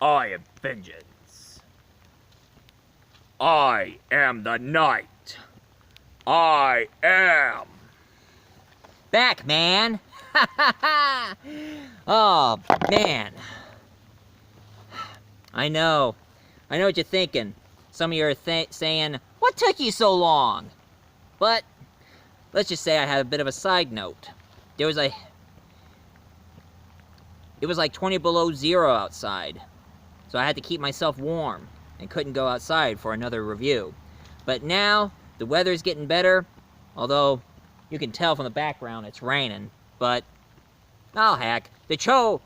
I am vengeance. I am the night. I am. Back, man. Ha ha ha. Oh, man. I know what you're thinking. Some of you are saying, what took you so long? But, let's just say I had a bit of a side note. It was like 20 below zero outside. So I had to keep myself warm and couldn't go outside for another review. But now, the weather's getting better, although you can tell from the background it's raining. But, oh heck, the show,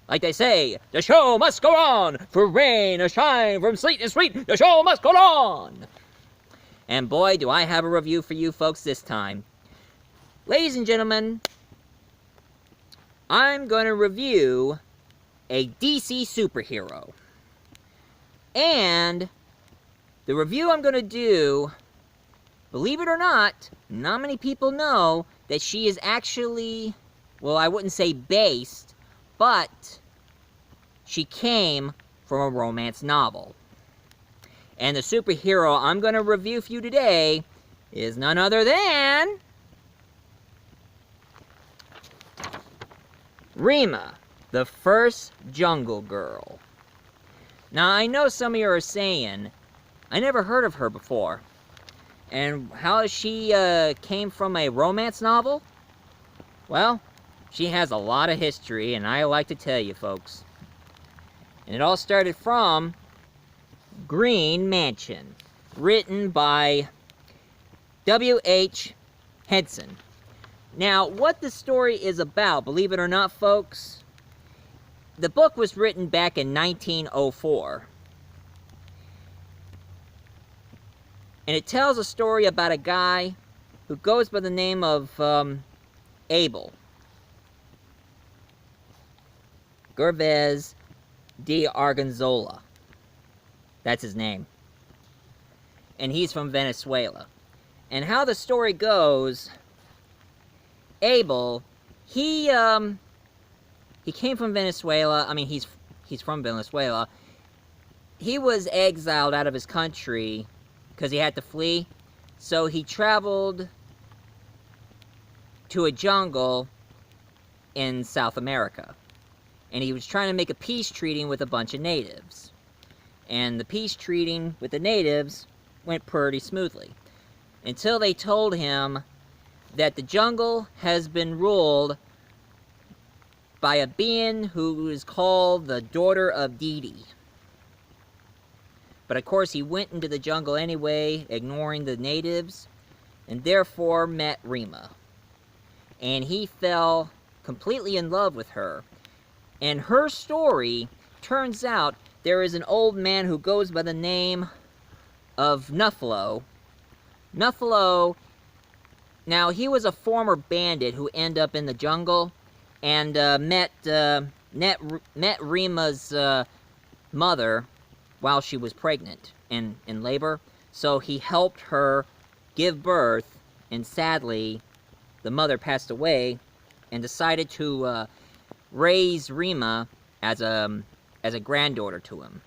like they say, the show must go on! For rain or shine, from sleet to sweet, the show must go on! And boy, do I have a review for you folks this time. Ladies and gentlemen, I'm going to review a DC superhero. And the review I'm going to do, believe it or not many people know that she is actually, well, I wouldn't say based, but she came from a romance novel. And the superhero I'm going to review for you today is none other than Rima, the first Jungle Girl. Now, I know some of you are saying, I never heard of her before. And how she came from a romance novel? Well, she has a lot of history, and I like to tell you folks. And it all started from Green Mansion, written by W.H. Hudson. Now, what the story is about, believe it or not, folks, the book was written back in 1904. And it tells a story about a guy who goes by the name of Abel Gervais de Arganzola. That's his name. And he's from Venezuela. And how the story goes, Abel, he came from Venezuela. I mean, he's from Venezuela. He was exiled out of his country because he had to flee. So he traveled to a jungle in South America. And he was trying to make a peace treaty with a bunch of natives. And the peace treaty with the natives went pretty smoothly. Until they told him that the jungle has been ruled by a being who is called the Daughter of Didi. But of course he went into the jungle anyway, ignoring the natives, and therefore met Rima. And he fell completely in love with her. And her story, turns out, there is an old man who goes by the name of Nuffalo. Nuffalo, now he was a former bandit who ended up in the jungle, and met Rima's mother while she was pregnant and in labor. So he helped her give birth, and sadly, the mother passed away, and decided to raise Rima as a granddaughter to him.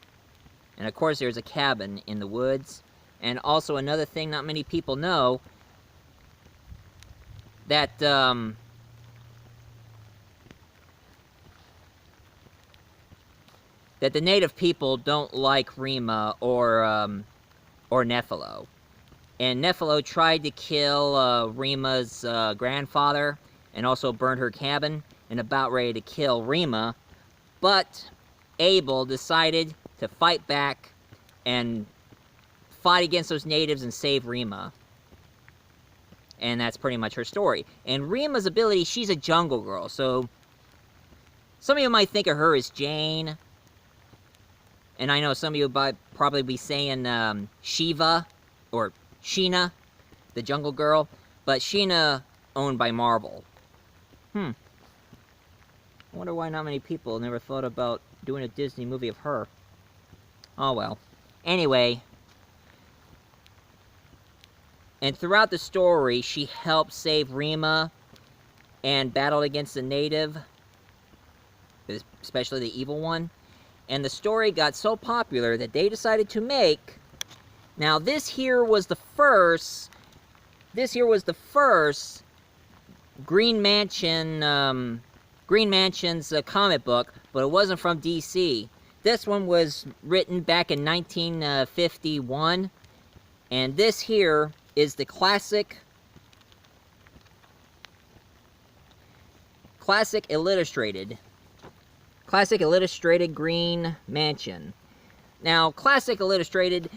And of course, there's a cabin in the woods. And also another thing not many people know, that the native people don't like Rima or Nephilo. And Nephilo tried to kill Rima's grandfather, and also burned her cabin, and about ready to kill Rima. But Abel decided to fight back and fight against those natives and save Rima. And that's pretty much her story. And Rima's ability, she's a jungle girl, so some of you might think of her as Jane. And I know some of you might probably be saying Shiva, or Sheena, the jungle girl. But Sheena, owned by Marvel. I wonder why not many people never thought about doing a Disney movie of her. Oh well. Anyway. And throughout the story, she helped save Rima and battled against the native, especially the evil one. and the story got so popular that they decided to make... Now, this here was the first Green Mansion's comic book, but it wasn't from DC. This one was written back in 1951, and this here is the classic illustrated Green Mansion. Now, classic illustrated,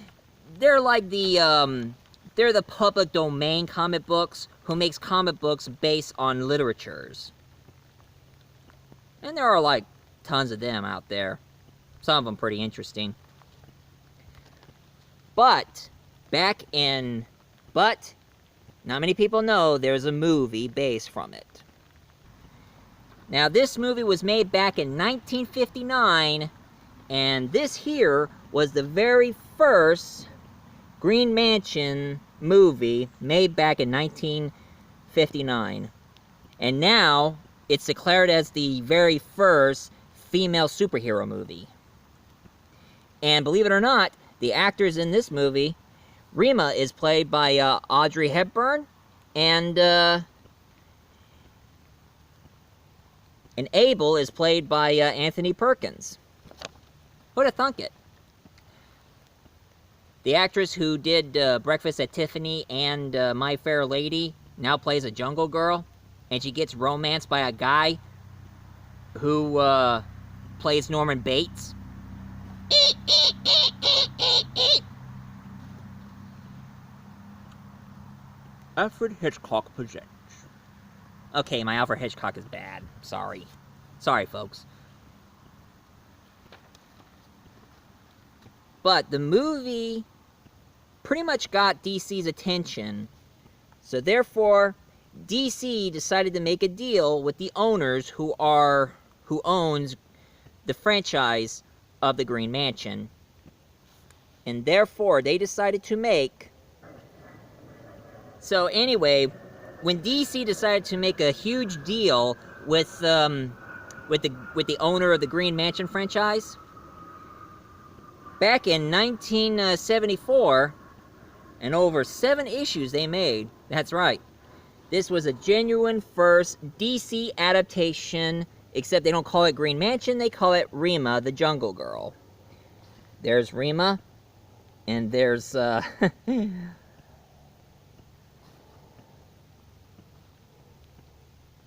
they're like they're the public domain comic books who makes comic books based on literatures. And there are like tons of them out there. Some of them pretty interesting. But not many people know there's a movie based from it. Now, this movie was made back in 1959, and this here was the very first Green Mansion movie made back in 1959. And now, it's declared as the very first female superhero movie. And believe it or not, the actors in this movie, Rima is played by Audrey Hepburn, and Abel is played by Anthony Perkins. Who'd have thunk it? The actress who did Breakfast at Tiffany and My Fair Lady now plays a jungle girl, and she gets romanced by a guy who plays Norman Bates. Alfred Hitchcock presents. Okay, my Alfred Hitchcock is bad. Sorry. Sorry, folks. But the movie pretty much got DC's attention, so therefore DC decided to make a deal with the owners who owns the franchise of the Green Mansion, and therefore they decided to make... So anyway, when DC decided to make a huge deal with the owner of the Green Mansion franchise, back in 1974, and over 7 issues they made, that's right, this was a genuine first DC adaptation, except they don't call it Green Mansion, they call it Rima, the Jungle Girl. There's Rima, and there's,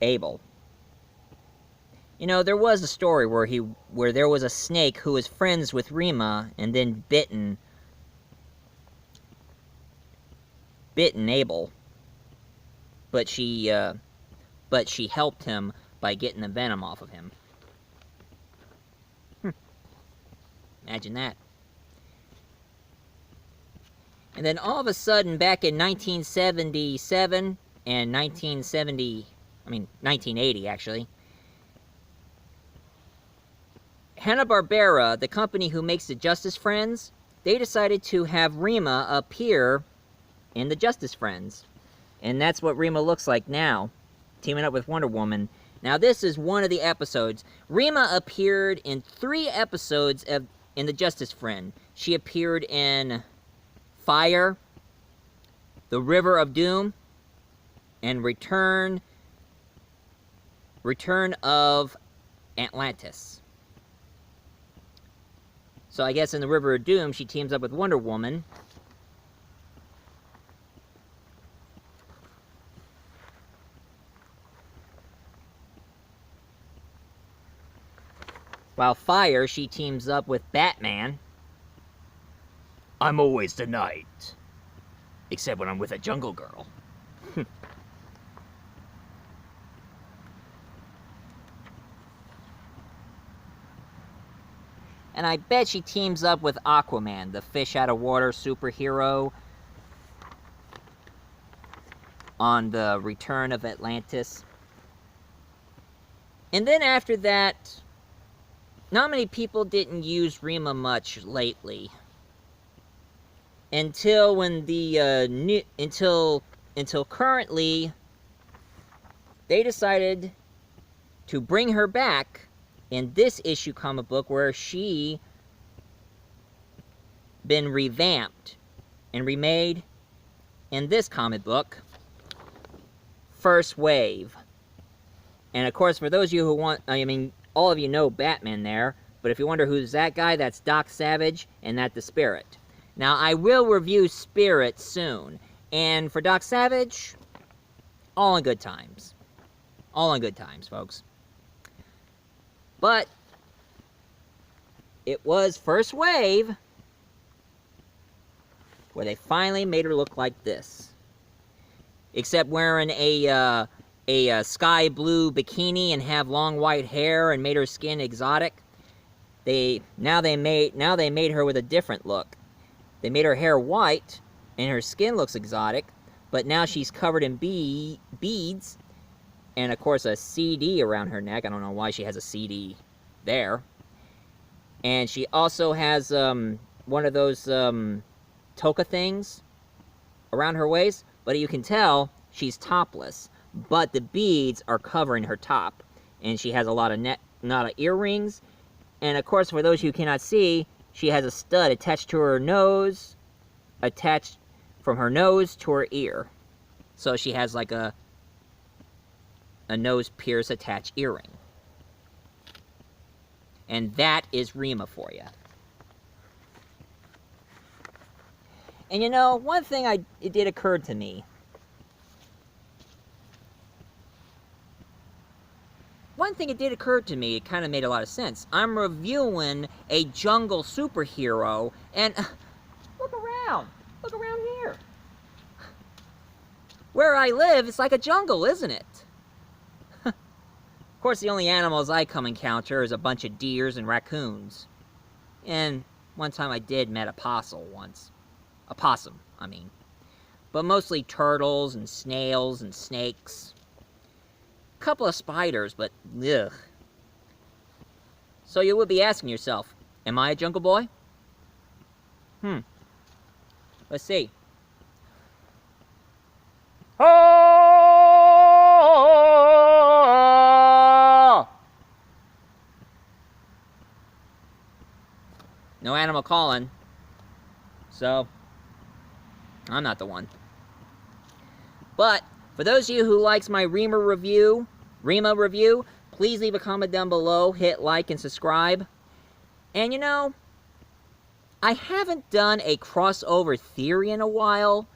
Abel. You know, there was a story where there was a snake who was friends with Rima and then bitten Abel. But she helped him by getting the venom off of him. Imagine that. And then all of a sudden, back in 1977 and 1980 actually, Hanna-Barbera, the company who makes the Justice Friends, they decided to have Rima appear in the Justice Friends. And that's what Rima looks like now, teaming up with Wonder Woman. Now, this is one of the episodes. Rima appeared in 3 episodes in the Justice Friend. She appeared in Fire, The River of Doom, and Return of Atlantis. So I guess in the River of Doom, she teams up with Wonder Woman. While Fire, she teams up with Batman. I'm always the knight. Except when I'm with a jungle girl. And I bet she teams up with Aquaman, the fish out of water superhero, on the Return of Atlantis. And then after that, not many people didn't use Rima much lately. Until when the until currently, they decided to bring her back in this issue comic book where she been revamped and remade in this comic book, First Wave. And of course, for those of you who want, I mean, all of you know Batman there, but if you wonder who's that guy, that's Doc Savage, and that's the Spirit. Now, I will review Spirit soon, and for Doc Savage, all in good times. All in good times, folks. But it was First Wave where they finally made her look like this. Except wearing a sky blue bikini and have long white hair and made her skin exotic. Now they made her with a different look. They made her hair white and her skin looks exotic, but now she's covered in beads and of course a CD around her neck. I don't know why she has a CD there. And she also has one of those toka things around her waist, but you can tell she's topless, but the beads are covering her top, and she has a lot of earrings, and of course, for those who cannot see, she has a stud attached to her nose, attached from her nose to her ear, so she has like a nose pierce attached earring. And that is Rima for you. And you know, one thing it did occur to me. It kind of made a lot of sense. I'm reviewing a jungle superhero, and look around here. Where I live, it's like a jungle, isn't it? Of course, the only animals I come encounter is a bunch of deers and raccoons. And one time I did met a possum once. A possum, I mean. But mostly turtles and snails and snakes. A couple of spiders, but ugh. So you would be asking yourself, am I a jungle boy? Let's see. Oh! No animal calling. So, I'm not the one. But, for those of you who likes my Rima review, please leave a comment down below, hit like and subscribe. And you know, I haven't done a crossover theory in a while,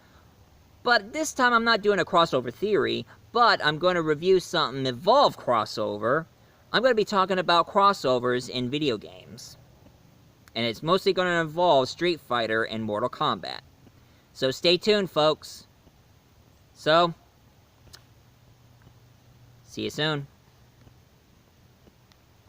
but this time I'm not doing a crossover theory, but I'm going to review something involve crossover. I'm going to be talking about crossovers in video games. And it's mostly going to involve Street Fighter and Mortal Kombat. So stay tuned, folks. So, see you soon.